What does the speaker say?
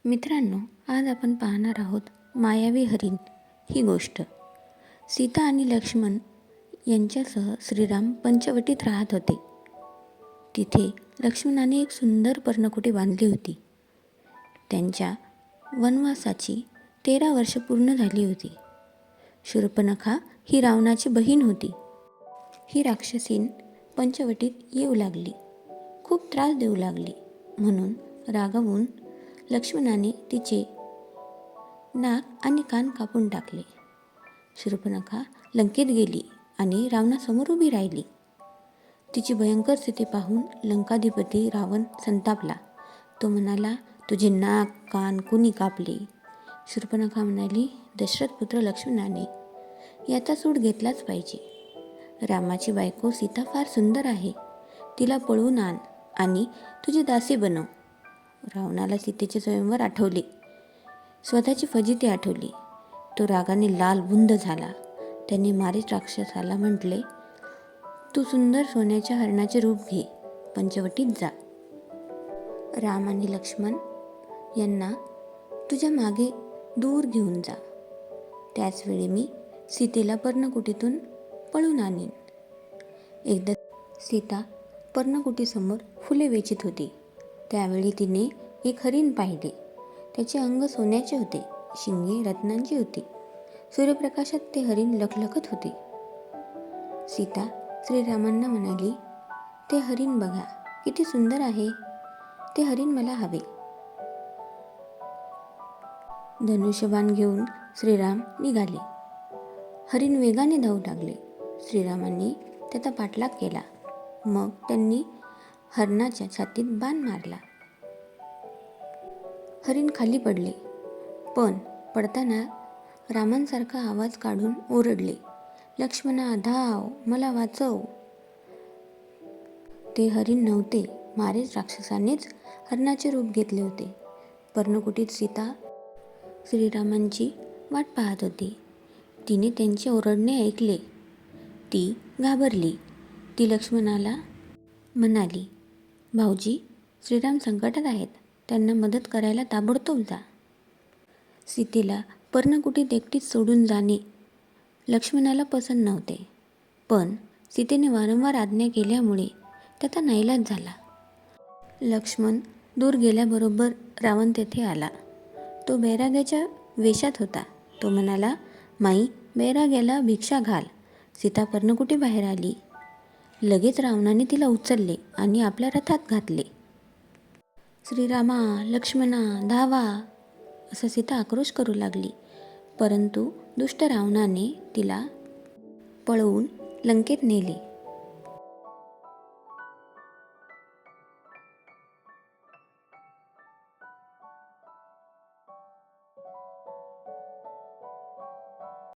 मित्रांनो, आज आपण पाहणार आहोत मायावी हरिण ही गोष्ट. सीता आणि लक्ष्मण यांच्यासह श्रीराम पंचवटीत राहत होते. तिथे लक्ष्मणाने एक सुंदर पर्णकुटी बांधली होती. त्यांच्या वनवासाची 13 वर्ष पूर्ण झाली होती. शूर्पणखा ही रावणाची बहीण होती. ही राक्षसीन पंचवटीत येऊ लागली, खूप त्रास देऊ लागली. म्हणून रागावून लक्ष्मणाने तिचे नाक आणि कान कापून टाकले. शूर्पणखा लंकेत गेली आणि रावणासमोर उभी राहिली. तिची भयंकर स्थिती पाहून लंकाधिपती रावण संतापला. तो म्हणाला, तुझे नाक कान कुणी कापले? शूर्पणखा म्हणाली, दशरथपुत्र लक्ष्मणाने. याचा सूड घेतलाच पाहिजे. रामाची बायको सीता फार सुंदर आहे. तिला पळवून आण आणि तुझी दासी बनव. रावणाला सीतेचे स्वयंवर आठवले. स्वतःची फजिती आठवली. तो रागाने लालबुंद झाला. त्याने मारीच राक्षसाला म्हटले, तू सुंदर सोन्याच्या हरणाचे रूप घे, पंचवटीत जा. राम आणि लक्ष्मण यांना तुझ्या मागे दूर घेऊन जा. त्याचवेळी मी सीतेला पर्णकुटीतून पळून आणीन. एकदा सीता पर्णकुटीसमोर फुले वेचीत होती. त्यावेळी तिने एक हरिण पाहिले. त्याचे अंग सोन्याचे होते, शिंगे रत्नांची होती. सूर्यप्रकाशात ते हरिण लखलखत होते. सीता श्रीरामांना म्हणाली, ते हरिण बघा, किती सुंदर आहे. ते हरिण मला हवे. धनुष्यबाण घेऊन श्रीराम निघाले. हरिण वेगाने धावू लागले. श्रीरामांनी त्याचा पाठलाग केला. मग त्यांनी हरणाच्या छातीत बाण मारला. हरिण खाली पडले, पण पडताना रामांसारखा आवाज काढून ओरडले, लक्ष्मणा धाव, मला वाचव. ते हरिण नव्हते, मारेच राक्षसानेच हरणाचे रूप घेतले होते. पर्णकुटीत सीता श्रीरामांची वाट पाहत होती. तिने त्यांचे ओरडणे ऐकले. ती घाबरली. ती लक्ष्मणाला म्हणाली, भाऊजी, श्रीराम संकटात आहेत. त्यांना मदत करायला ताबडतोब जा. सीतेला पर्णकुटीत एकटीच सोडून जाणे लक्ष्मणाला पसंत नव्हते. पण सीतेने वारंवार आज्ञा केल्यामुळे त्याचा नाईलाज झाला. लक्ष्मण दूर गेल्याबरोबर रावण तेथे आला. तो बैराग्याच्या वेशात होता. तो म्हणाला, माई, बैराग्याला भिक्षा घाल. सीता पर्णकुटी बाहेर आली. लगेच रावणाने तिला उचलले आणि आपल्या रथात घातले. श्रीरामा, लक्ष्मणा, धावा, असं सीता आक्रोश करू लागली. परंतु दुष्ट रावणाने तिला पळवून लंकेत नेले.